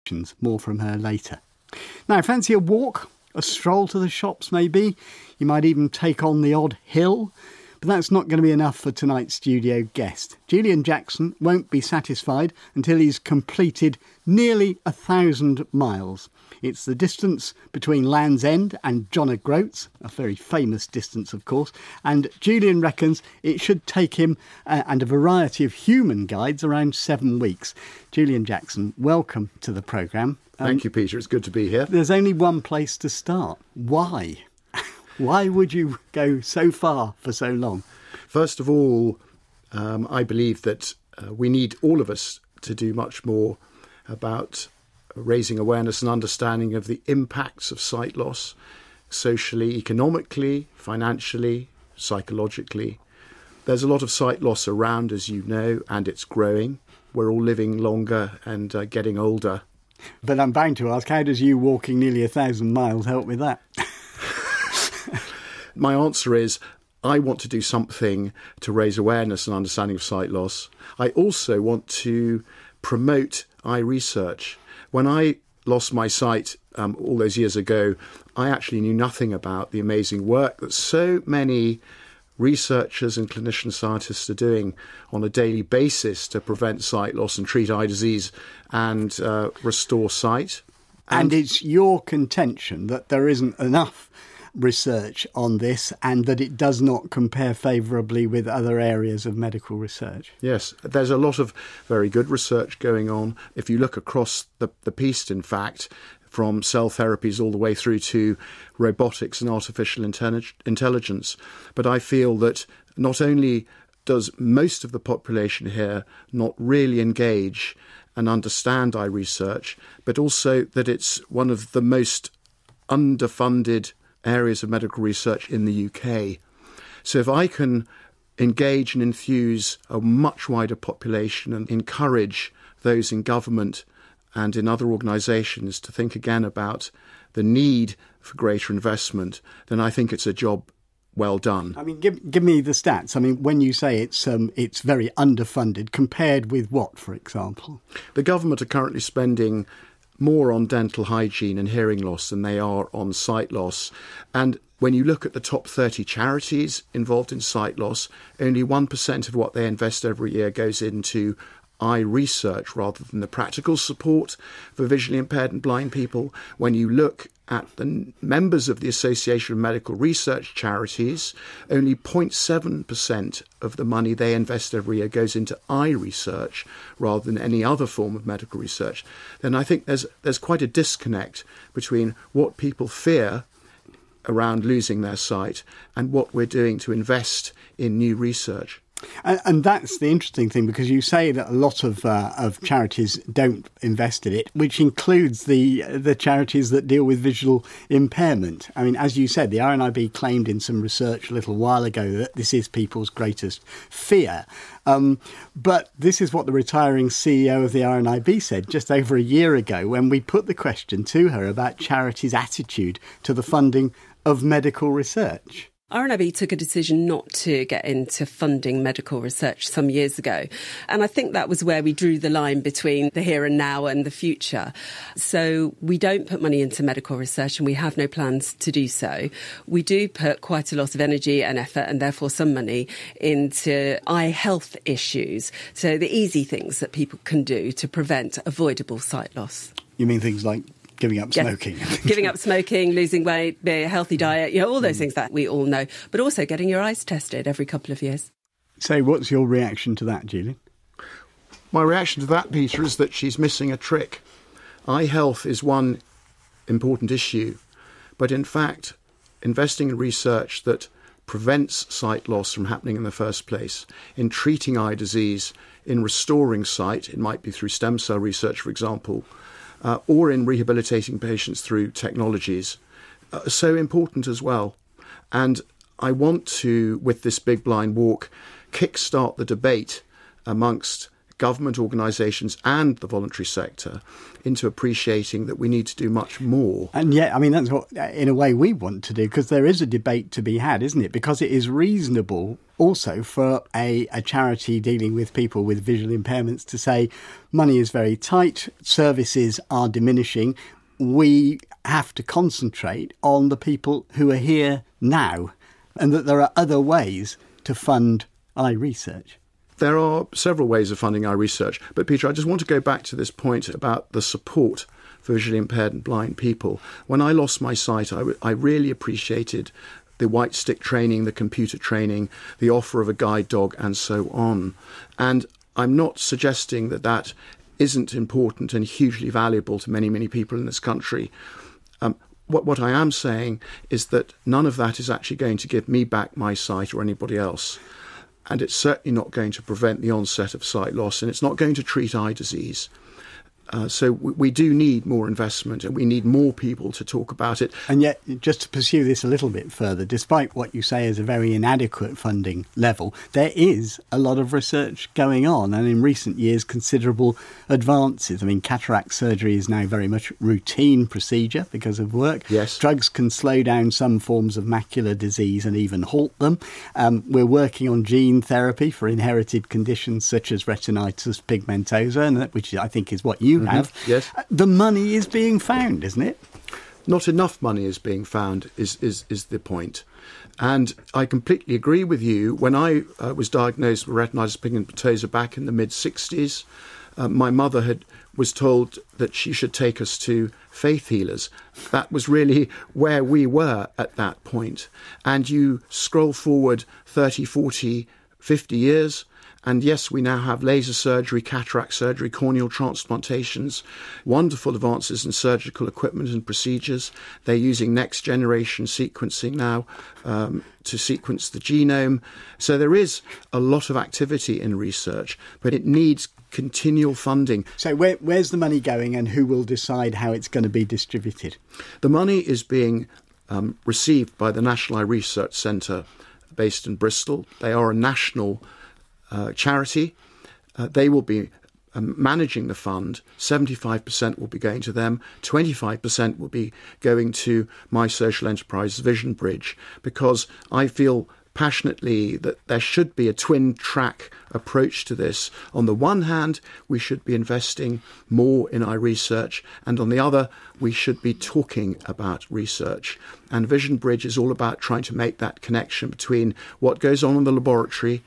questions. More from her later. Now, fancy a walk, a stroll to the shops maybe? You might even take on the odd hill. But that's not going to be enough for tonight's studio guest. Julian Jackson won't be satisfied until he's completed nearly 1,000 miles. It's the distance between Land's End and John O'Groats, a very famous distance, of course. And Julian reckons it should take him and a variety of human guides around 7 weeks. Julian Jackson, welcome to the programme. Thank you, Peter. It's good to be here. There's only one place to start. Why? Why would you go so far for so long? First of all, I believe that we need all of us to do much more about raising awareness and understanding of the impacts of sight loss, socially, economically, financially, psychologically. There's a lot of sight loss around, as you know, and it's growing. We're all living longer and getting older. But I'm bound to ask, how does you walking nearly 1,000 miles help with that? My answer is, I want to do something to raise awareness and understanding of sight loss. I also want to promote eye research. When I lost my sight all those years ago, I actually knew nothing about the amazing work that so many researchers and clinician scientists are doing on a daily basis to prevent sight loss and treat eye disease and restore sight. And it's your contention that there isn't enough research on this and that it does not compare favourably with other areas of medical research. Yes, there's a lot of very good research going on. If you look across the piece, in fact, from cell therapies all the way through to robotics and artificial intelligence. But I feel that not only does most of the population here not really engage and understand eye research, but also that it's one of the most underfunded areas of medical research in the UK. So if I can engage and enthuse a much wider population and encourage those in government and in other organisations to think again about the need for greater investment, then I think it's a job well done. I mean, give me the stats. I mean, when you say it's very underfunded, compared with what, for example? The government are currently spending more on dental hygiene and hearing loss than they are on sight loss. And when you look at the top 30 charities involved in sight loss, only 1% of what they invest every year goes into eye research rather than the practical support for visually impaired and blind people. When you look at the members of the Association of Medical Research Charities, only 0.7% of the money they invest every year goes into eye research rather than any other form of medical research. Then I think there's quite a disconnect between what people fear around losing their sight and what we're doing to invest in new research. And that's the interesting thing, because you say that a lot of charities don't invest in it, which includes the charities that deal with visual impairment. I mean, as you said, the RNIB claimed in some research a little while ago that this is people's greatest fear. But this is what the retiring CEO of the RNIB said just over a year ago when we put the question to her about charities' attitude to the funding of medical research. RNIB took a decision not to get into funding medical research some years ago. And I think that was where we drew the line between the here and now and the future. So we don't put money into medical research, and we have no plans to do so. We do put quite a lot of energy and effort, and therefore some money, into eye health issues. So the easy things that people can do to prevent avoidable sight loss. You mean things like giving up smoking? Yes. Giving up smoking, losing weight, a healthy diet, all those things that we all know. But also getting your eyes tested every couple of years. So what's your reaction to that, Julian? My reaction to that, Peter, is that she's missing a trick. Eye health is one important issue, but in fact, investing in research that prevents sight loss from happening in the first place, in treating eye disease, in restoring sight, it might be through stem cell research, for example, or in rehabilitating patients through technologies, so important as well. And I want to, with this Big Blind Walk, kickstart the debate amongst government organisations and the voluntary sector into appreciating that we need to do much more. And yet, I mean, that's what, in a way, we want to do, because there is a debate to be had, isn't it? Because it is reasonable also for a charity dealing with people with visual impairments to say money is very tight, services are diminishing, we have to concentrate on the people who are here now, and that there are other ways to fund eye research. There are several ways of funding eye research, but Peter, I just want to go back to this point about the support for visually impaired and blind people. When I lost my sight, I really appreciated the white stick training, the computer training, the offer of a guide dog and so on. And I'm not suggesting that that isn't important and hugely valuable to many, many people in this country. What I am saying is that none of that is actually going to give me back my sight or anybody else. And it's certainly not going to prevent the onset of sight loss, and it's not going to treat eye disease. So we do need more investment, and we need more people to talk about it. And yet, just to pursue this a little bit further, despite what you say is a very inadequate funding level, there is a lot of research going on, and in recent years, considerable advances. I mean, cataract surgery is now very much routine procedure because of work. Yes. Drugs can slow down some forms of macular disease and even halt them. We're working on gene therapy for inherited conditions such as retinitis pigmentosa, which I think is what you have. Yes. The money is being found, isn't it? Not enough money is being found is the point. And I completely agree with you. When I was diagnosed with retinitis pigmentosa back in the mid-60s, my mother was told that she should take us to faith healers. That was really where we were at that point. And you scroll forward 30, 40, 50 years, and yes, we now have laser surgery, cataract surgery, corneal transplantations, wonderful advances in surgical equipment and procedures. They're using next generation sequencing now to sequence the genome. So there is a lot of activity in research, but it needs continual funding. So where's the money going, and who will decide how it's going to be distributed? The money is being received by the National Eye Research Centre based in Bristol. They are a national charity. They will be managing the fund. 75% will be going to them. 25% will be going to my social enterprise Vision Bridge, because I feel passionately that there should be a twin track approach to this. On the one hand, we should be investing more in eye research, and on the other, we should be talking about research. And Vision Bridge is all about trying to make that connection between what goes on in the laboratory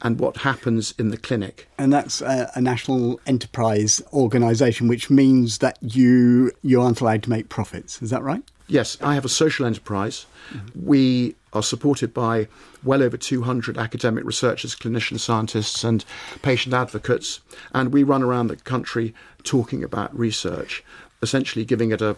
and what happens in the clinic. And that's a national enterprise organisation, which means that you aren't allowed to make profits. Is that right? Yes, I have a social enterprise. Mm-hmm. We are supported by well over 200 academic researchers, clinician scientists and patient advocates. And we run around the country talking about research, essentially giving it a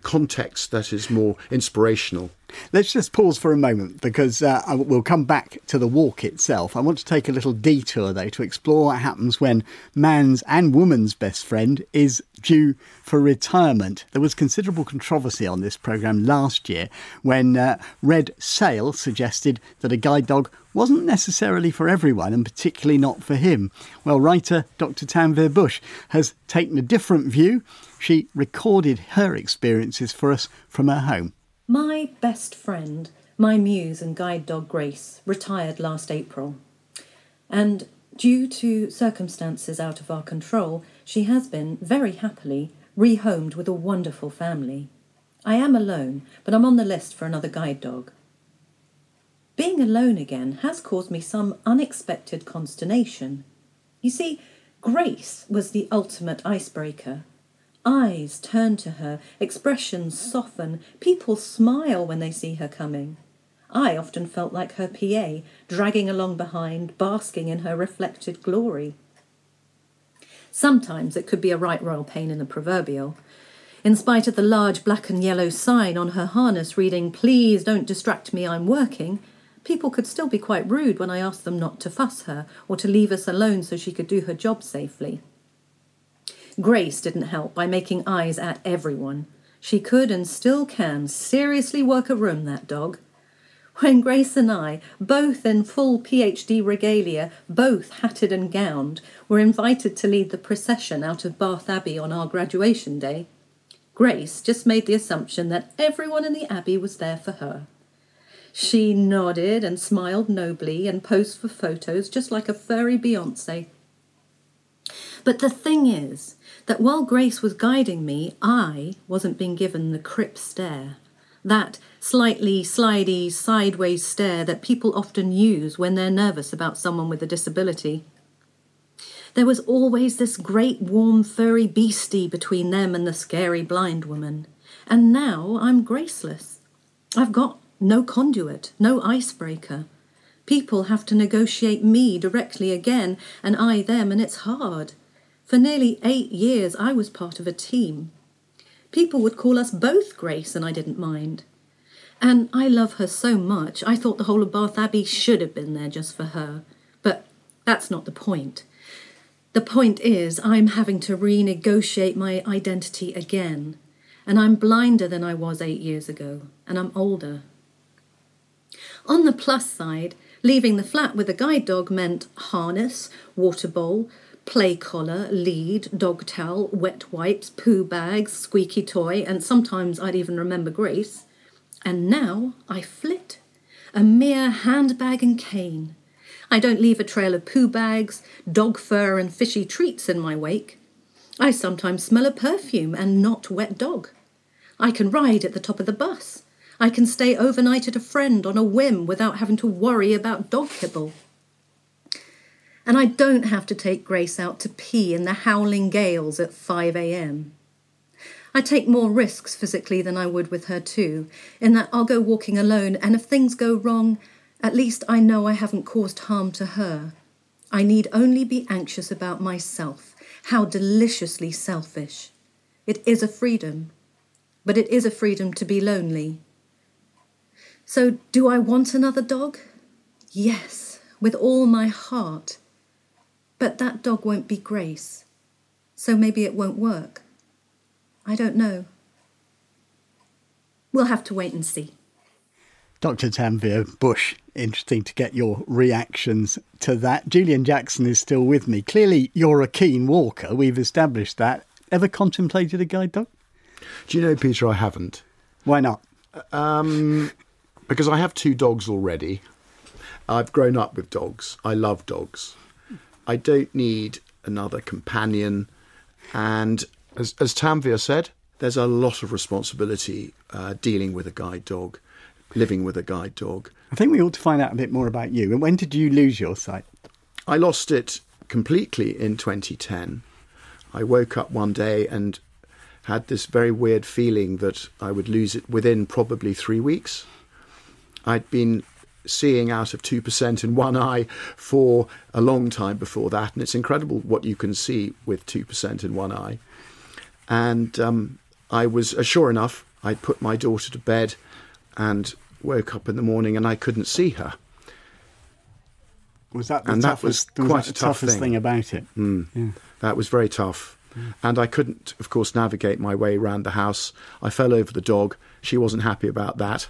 context that is more inspirational. Let's just pause for a moment, because we'll come back to the walk itself. I want to take a little detour, though, to explore what happens when man's and woman's best friend is due for retirement. There was considerable controversy on this programme last year when Red Sale suggested that a guide dog wasn't necessarily for everyone, and particularly not for him. Well, writer Dr Tanvir Bush has taken a different view. She recorded her experiences for us from her home. My best friend, my muse and guide dog Grace, retired last April. And due to circumstances out of our control, she has been, very happily, rehomed with a wonderful family. I am alone, but I'm on the list for another guide dog. Being alone again has caused me some unexpected consternation. You see, Grace was the ultimate icebreaker. Eyes turn to her, expressions soften, people smile when they see her coming. I often felt like her PA, dragging along behind, basking in her reflected glory. Sometimes it could be a right royal pain in the proverbial. In spite of the large black and yellow sign on her harness reading, "Please don't distract me, I'm working," people could still be quite rude when I asked them not to fuss her or to leave us alone so she could do her job safely. Grace didn't help by making eyes at everyone. She could and still can seriously work a room, that dog. when Grace and I, both in full PhD regalia, both hatted and gowned, were invited to lead the procession out of Bath Abbey on our graduation day, Grace just made the assumption that everyone in the Abbey was there for her. She nodded and smiled nobly and posed for photos just like a furry Beyoncé. But the thing is that while Grace was guiding me, I wasn't being given the Crip stare. That slightly slidey, sideways stare that people often use when they're nervous about someone with a disability. There was always this great warm furry beastie between them and the scary blind woman. And now I'm graceless. I've got no conduit, no icebreaker. People have to negotiate me directly again, and I them, and it's hard. For nearly 8 years I was part of a team. People would call us both Grace, and I didn't mind. And I love her so much, I thought the whole of Bath Abbey should have been there just for her. But that's not the point. The point is I'm having to renegotiate my identity again. And I'm blinder than I was 8 years ago, and I'm older. On the plus side, leaving the flat with a guide dog meant harness, water bowl, play collar, lead, dog towel, wet wipes, poo bags, squeaky toy, and sometimes I'd even remember Grace. And now I flit, a mere handbag and cane. I don't leave a trail of poo bags, dog fur and fishy treats in my wake. I sometimes smell a perfume and not wet dog. I can ride at the top of the bus. I can stay overnight at a friend on a whim without having to worry about dog kibble. And I don't have to take Grace out to pee in the howling gales at 5 a.m. I take more risks physically than I would with her too, in that I'll go walking alone, and if things go wrong, at least I know I haven't caused harm to her. I need only be anxious about myself. How deliciously selfish. It is a freedom, but it is a freedom to be lonely. So do I want another dog? Yes, with all my heart. But that dog won't be Grace, so maybe it won't work. I don't know. We'll have to wait and see. Dr. Tanvir Bush, interesting to get your reactions to that. Julian Jackson is still with me. Clearly you're a keen walker, we've established that. Ever contemplated a guide dog? Do you know, Peter, I haven't. Why not? Because I have 2 dogs already. I've grown up with dogs. I love dogs. I don't need another companion. And as Tanvir said, there's a lot of responsibility dealing with a guide dog, living with a guide dog. I think we ought to find out a bit more about you. And when did you lose your sight? I lost it completely in 2010. I woke up one day and had this very weird feeling that I would lose it within probably 3 weeks. I'd been seeing out of 2% in one eye for a long time before that, and it's incredible what you can see with 2% in one eye. And I was, sure enough, I put my daughter to bed and woke up in the morning and I couldn't see her. Was that the and toughest, that was quite a tough toughest thing about it? Yeah. That was very tough. And I couldn't, of course, navigate my way around the house. I fell over the dog. She wasn't happy about that.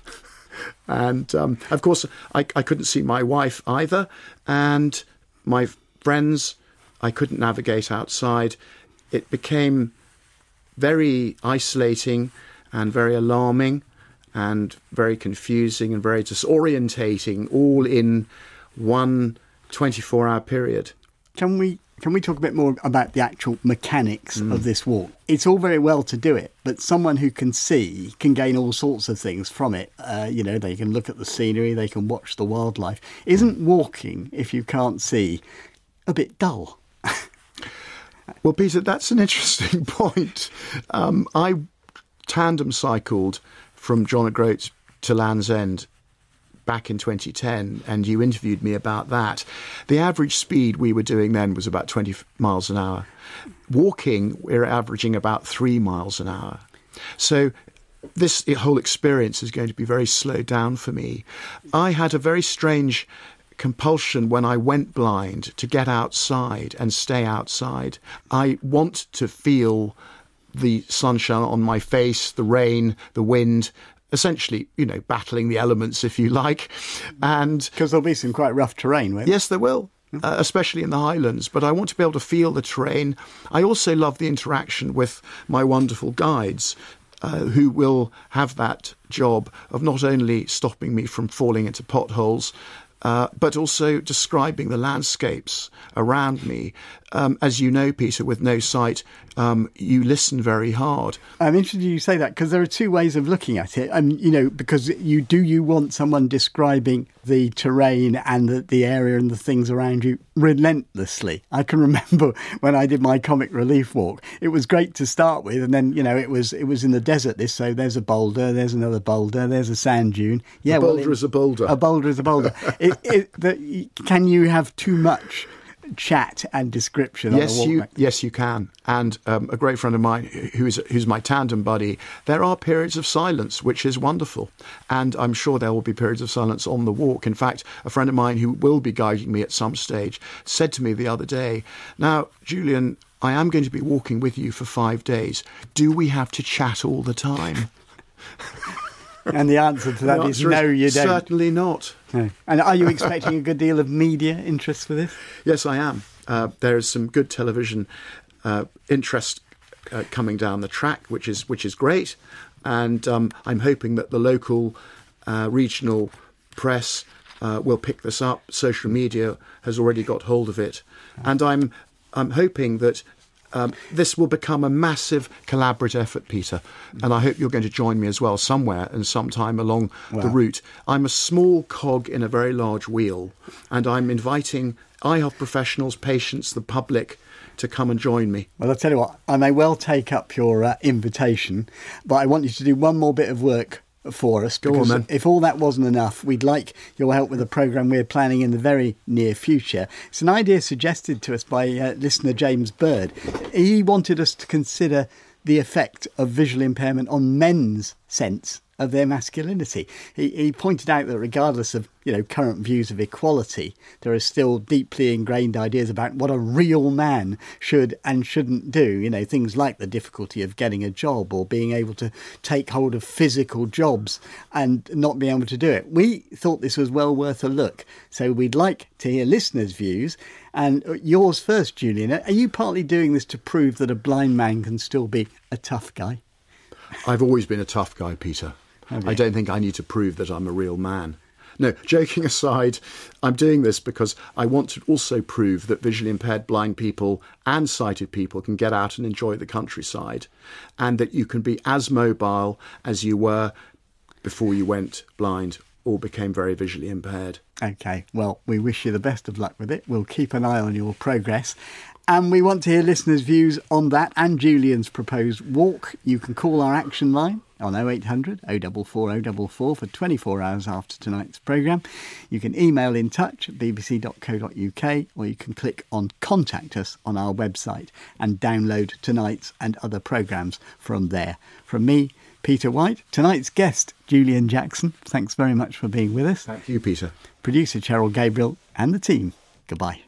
And, of course, I couldn't see my wife either. And my friends, I couldn't navigate outside. It became very isolating and very alarming and very confusing and very disorientating, all in one 24-hour period. Can we talk a bit more about the actual mechanics of this walk? It's all very well to do it, but someone who can see can gain all sorts of things from it. They can look at the scenery, they can watch the wildlife. Isn't walking, if you can't see, a bit dull? Well, Peter, that's an interesting point. I tandem cycled from John O'Groats to Land's End back in 2010, and you interviewed me about that. The average speed we were doing then was about 20 miles an hour. Walking, we're averaging about 3 miles an hour. So this whole experience is going to be very slowed down for me. I had a very strange compulsion when I went blind to get outside and stay outside. I want to feel the sunshine on my face, the rain, the wind, essentially, battling the elements, if you like. And because there'll be some quite rough terrain, won't there? Yes, there will. Especially in the Highlands, but I want to be able to feel the terrain. I also love the interaction with my wonderful guides, who will have that job of not only stopping me from falling into potholes, but also describing the landscapes around me. As you know, Peter, with no sight, you listen very hard. I'm interested you say that, because there are two ways of looking at it. And, because you want someone describing the terrain and the area and the things around you relentlessly. I can remember when I did my comic relief walk, it was great to start with, and then, it was in the desert, so there's a boulder, there's another boulder, there's a sand dune. Yeah, a boulder is a boulder. A boulder is a boulder. Can you have too much chat and description on a walk back? Yes, you can. And a great friend of mine who's my tandem buddy, there are periods of silence, which is wonderful. And I'm sure there will be periods of silence on the walk. In fact, a friend of mine who will be guiding me at some stage said to me the other day, "Now, Julian, I am going to be walking with you for 5 days. Do we have to chat all the time?" And the answer to that is no, you don't. Certainly not. No. And are you expecting a good deal of media interest for this? Yes, I am. There is some good television interest coming down the track, which is great. And I'm hoping that the local regional press will pick this up. Social media has already got hold of it. And I'm hoping that this will become a massive collaborative effort, Peter, and I hope you're going to join me as well somewhere and sometime along the route. I'm a small cog in a very large wheel, and I'm inviting eye health professionals, patients, the public to come and join me. Well, I'll tell you what, I may well take up your invitation, but I want you to do one more bit of work for us, because if all that wasn't enough, we'd like your help with a programme we're planning in the very near future. It's an idea suggested to us by listener James Bird. He wanted us to consider the effect of visual impairment on men's sense of their masculinity. He pointed out that regardless of current views of equality, there are still deeply ingrained ideas about what a real man should and shouldn't do. Things like the difficulty of getting a job or being able to take hold of physical jobs and not being able to do it. We thought this was well worth a look, so we'd like to hear listeners' views. And yours first, Julian. Are you partly doing this to prove that a blind man can still be a tough guy? I've always been a tough guy, Peter. I don't think I need to prove that I'm a real man. No, joking aside, I'm doing this because I want to also prove that visually impaired blind people and sighted people can get out and enjoy the countryside, and that you can be as mobile as you were before you went blind or became very visually impaired. OK, well, we wish you the best of luck with it. We'll keep an eye on your progress. And we want to hear listeners' views on that and Julian's proposed walk. You can call our action line on 0800 044 044 for 24 hours after tonight's programme. You can email in touch at bbc.co.uk, or you can click on Contact Us on our website and download tonight's and other programmes from there. From me, Peter White, tonight's guest, Julian Jackson. Thanks very much for being with us. Thank you, Peter. Producer Cheryl Gabriel and the team. Goodbye.